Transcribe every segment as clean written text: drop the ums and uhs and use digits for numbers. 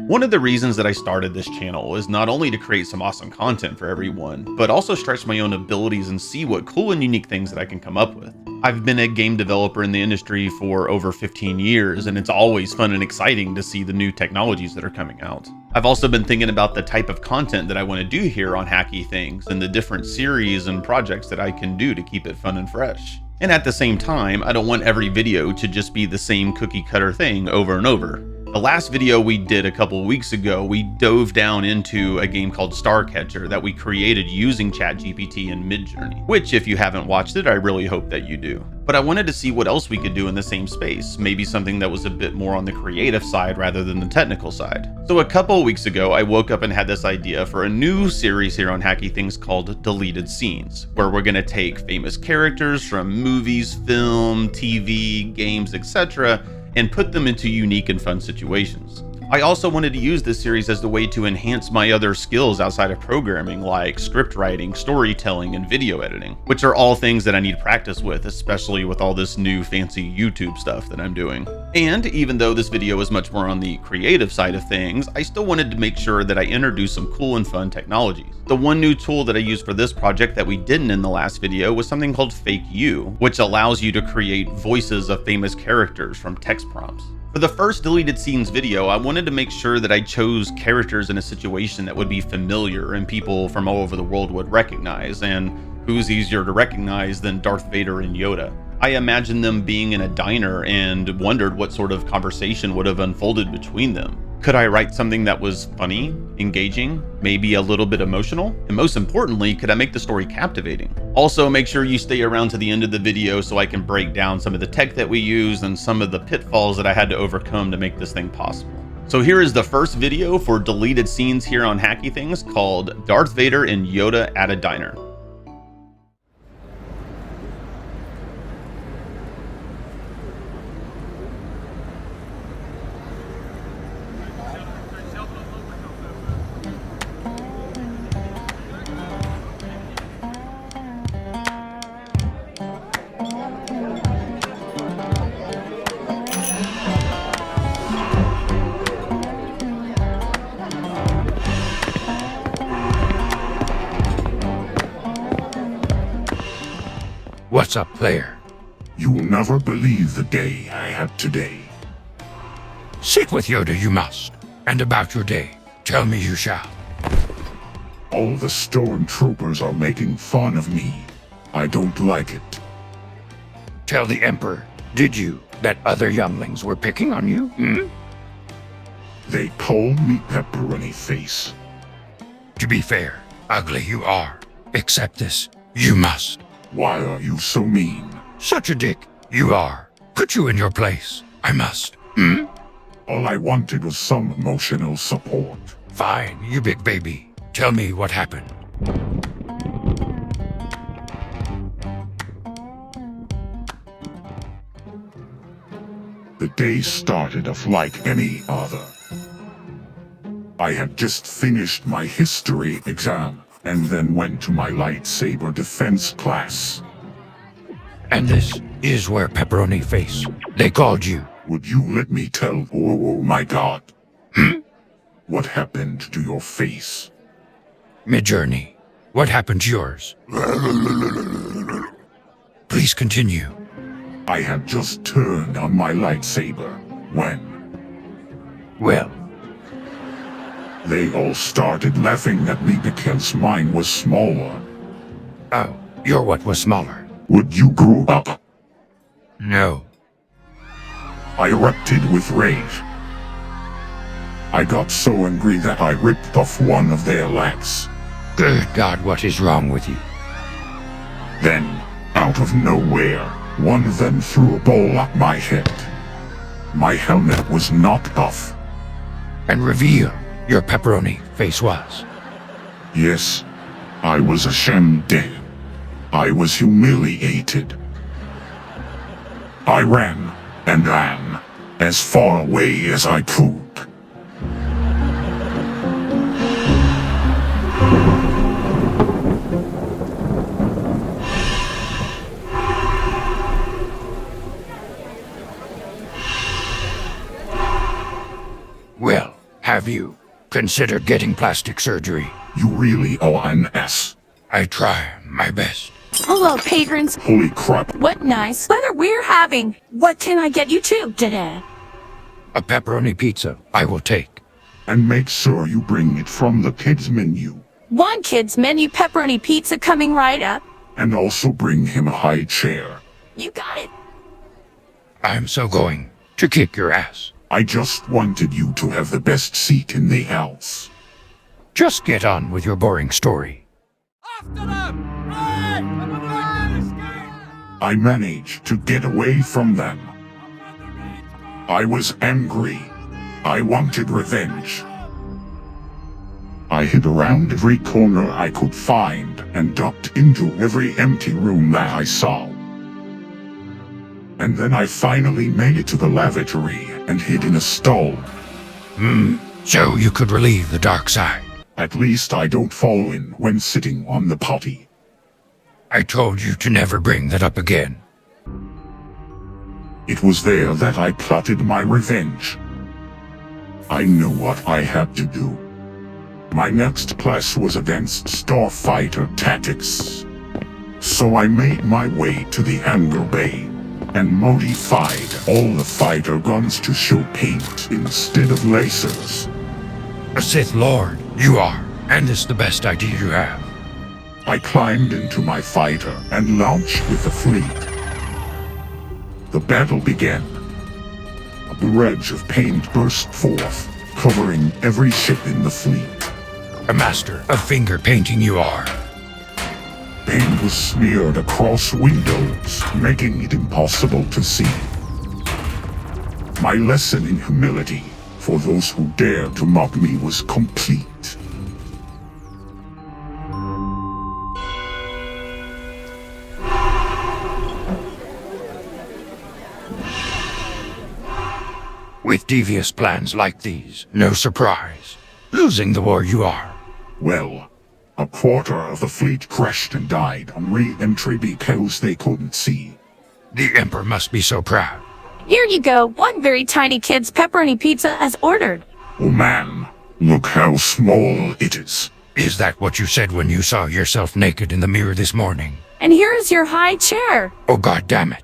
One of the reasons that I started this channel is not only to create some awesome content for everyone, but also stretch my own abilities and see what cool and unique things that I can come up with. I've been a game developer in the industry for over 15 years, and it's always fun and exciting to see the new technologies that are coming out. I've also been thinking about the type of content that I want to do here on Hacky Things and the different series and projects that I can do to keep it fun and fresh. And at the same time, I don't want every video to just be the same cookie cutter thing over and over. The last video we did a couple weeks ago, we dove down into a game called Starcatcher that we created using ChatGPT and Midjourney, which if you haven't watched it, I really hope that you do. But I wanted to see what else we could do in the same space, maybe something that was a bit more on the creative side rather than the technical side. So a couple weeks ago, I woke up and had this idea for a new series here on Hacky Things called Deleted Scenes, where we're gonna take famous characters from movies, film, TV, games, etc., and put them into unique and fun situations. I also wanted to use this series as the way to enhance my other skills outside of programming, like script writing, storytelling, and video editing, which are all things that I need practice with, especially with all this new fancy YouTube stuff that I'm doing. And even though this video is much more on the creative side of things, I still wanted to make sure that I introduced some cool and fun technologies. The one new tool that I used for this project that we didn't in the last video was something called FakeYou, which allows you to create voices of famous characters from text prompts. For the first Deleted Scenes video, I wanted to make sure that I chose characters in a situation that would be familiar and people from all over the world would recognize, and who's easier to recognize than Darth Vader and Yoda? I imagined them being in a diner and wondered what sort of conversation would have unfolded between them. Could I write something that was funny, engaging, maybe a little bit emotional? And most importantly, could I make the story captivating? Also, make sure you stay around to the end of the video so I can break down some of the tech that we use and some of the pitfalls that I had to overcome to make this thing possible. So here is the first video for Deleted Scenes here on Hacky Things called Darth Vader and Yoda at a Diner. What's up, player? You will never believe the day I had today. Sit with Yoda you must, and about your day, tell me you shall. All the stormtroopers are making fun of me. I don't like it. Tell the Emperor, did you, that other younglings were picking on you, They call me Pepperoni Face. To be fair, ugly you are. Accept this, you must. Why are you so mean? Such a dick, you are. Put you in your place, I must, All I wanted was some emotional support. Fine, you big baby. Tell me what happened. The day started off like any other. I had just finished my history exam and then went to my lightsaber defense class. And this is where Pepperoni Face, they called you. Would you let me tell? Oh my god. What happened to your face? Midjourney, what happened to yours? Please continue. I had just turned on my lightsaber when Well, they all started laughing at me because mine was smaller. oh, your what was smaller? Would you grow up? No. I erupted with rage. I got so angry that I ripped off one of their legs. Good God, what is wrong with you? Then, out of nowhere, one of them threw a ball at my head. My helmet was knocked off. And reveal your Pepperoni Face was. Yes, I was ashamed. I was humiliated. I ran and ran as far away as I could. Have you considered getting plastic surgery? You really are an ass. I try my best. Hello, patrons. Holy crap. What nice weather we're having. What can I get you two today? A pepperoni pizza I will take. And make sure you bring it from the kids' menu. One kid's menu pepperoni pizza coming right up. And also bring him a high chair. You got it. I'm so going to kick your ass. I just wanted you to have the best seat in the house. Just get on with your boring story. I managed to get away from them. I was angry. I wanted revenge. I hid around every corner I could find and ducked into every empty room that I saw. And then I finally made it to the lavatory and hid in a stall. So you could relieve the dark side. At least I don't fall in when sitting on the potty. I told you to never bring that up again. It was there that I plotted my revenge. I knew what I had to do. My next class was against Starfighter Tactics. So I made my way to the hangar bay and modified all the fighter guns to show paint instead of lasers. A Sith Lord, you are, and it's the best idea you have. I climbed into my fighter and launched with the fleet. The battle began. A barrage of paint burst forth, covering every ship in the fleet. A master of finger painting you are. Paint was smeared across windows, making it impossible to see. My lesson in humility for those who dared to mock me was complete. With devious plans like these, no surprise. Losing the war you are. Well, a quarter of the fleet crashed and died on re-entry because they couldn't see. The Emperor must be so proud. Here you go. One very tiny kid's pepperoni pizza as ordered. Oh man, look how small it is. Is that what you said when you saw yourself naked in the mirror this morning? And here is your high chair. Oh, God damn it.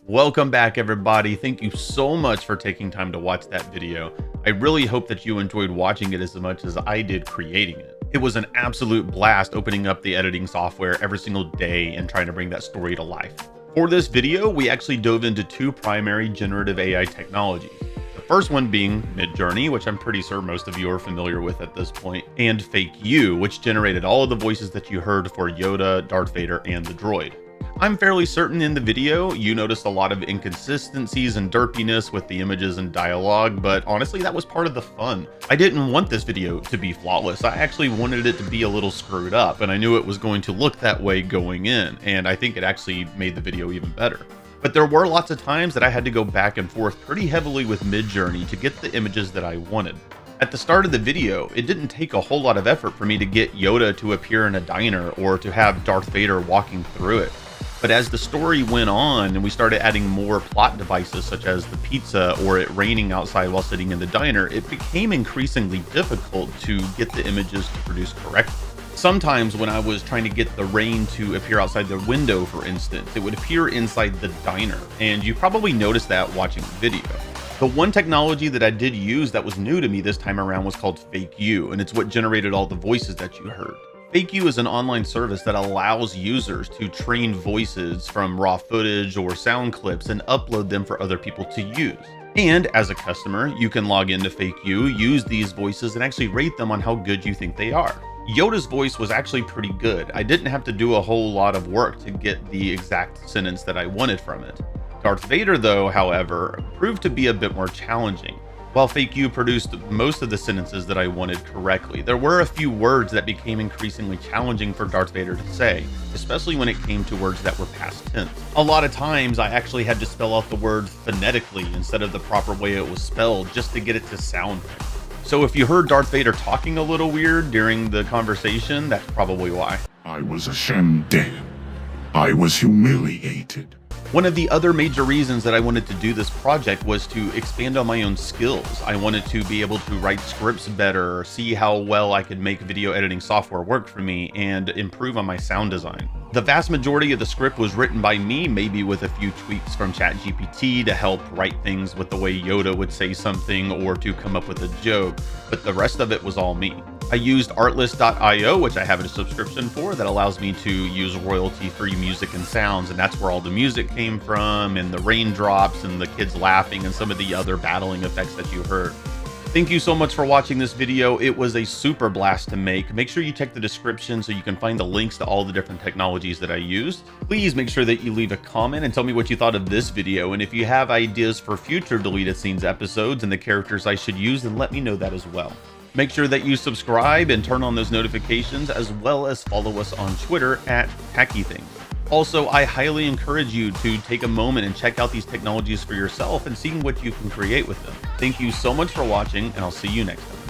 Welcome back, everybody. Thank you so much for taking time to watch that video. I really hope that you enjoyed watching it as much as I did creating it. It was an absolute blast opening up the editing software every single day and trying to bring that story to life. For this video, we actually dove into two primary generative AI technologies. The first one being Midjourney, which I'm pretty sure most of you are familiar with at this point, and FakeYou, which generated all of the voices that you heard for Yoda, Darth Vader, and the droid. I'm fairly certain in the video you noticed a lot of inconsistencies and derpiness with the images and dialogue, but honestly that was part of the fun. I didn't want this video to be flawless. I actually wanted it to be a little screwed up, and I knew it was going to look that way going in, and I think it actually made the video even better. But there were lots of times that I had to go back and forth pretty heavily with Midjourney to get the images that I wanted. At the start of the video, it didn't take a whole lot of effort for me to get Yoda to appear in a diner or to have Darth Vader walking through it. But as the story went on and we started adding more plot devices such as the pizza or it raining outside while sitting in the diner, it became increasingly difficult to get the images to produce correctly. Sometimes when I was trying to get the rain to appear outside the window, for instance, it would appear inside the diner, and you probably noticed that watching the video. The one technology that I did use that was new to me this time around was called FakeYou, and it's what generated all the voices that you heard. FakeYou is an online service that allows users to train voices from raw footage or sound clips and upload them for other people to use. And as a customer, you can log into FakeYou, use these voices, and actually rate them on how good you think they are. Yoda's voice was actually pretty good. I didn't have to do a whole lot of work to get the exact sentence that I wanted from it. Darth Vader, though, however, proved to be a bit more challenging. While FakeYou produced most of the sentences that I wanted correctly, there were a few words that became increasingly challenging for Darth Vader to say, especially when it came to words that were past tense. A lot of times I actually had to spell out the word phonetically instead of the proper way it was spelled just to get it to sound right. So if you heard Darth Vader talking a little weird during the conversation, that's probably why. I was ashamed. I was humiliated. One of the other major reasons that I wanted to do this project was to expand on my own skills. I wanted to be able to write scripts better, see how well I could make video editing software work for me, and improve on my sound design. The vast majority of the script was written by me, maybe with a few tweaks from ChatGPT to help write things with the way Yoda would say something or to come up with a joke, but the rest of it was all me. I used artlist.io, which I have a subscription for, that allows me to use royalty-free music and sounds, and that's where all the music came from, and the raindrops, and the kids laughing, and some of the other battling effects that you heard. Thank you so much for watching this video. It was a super blast to make. Make sure you check the description so you can find the links to all the different technologies that I used. Please make sure that you leave a comment and tell me what you thought of this video, and if you have ideas for future deleted scenes episodes and the characters I should use, then let me know that as well. Make sure that you subscribe and turn on those notifications, as well as follow us on Twitter at Hacky. Also, I highly encourage you to take a moment and check out these technologies for yourself and seeing what you can create with them. Thank you so much for watching, and I'll see you next time.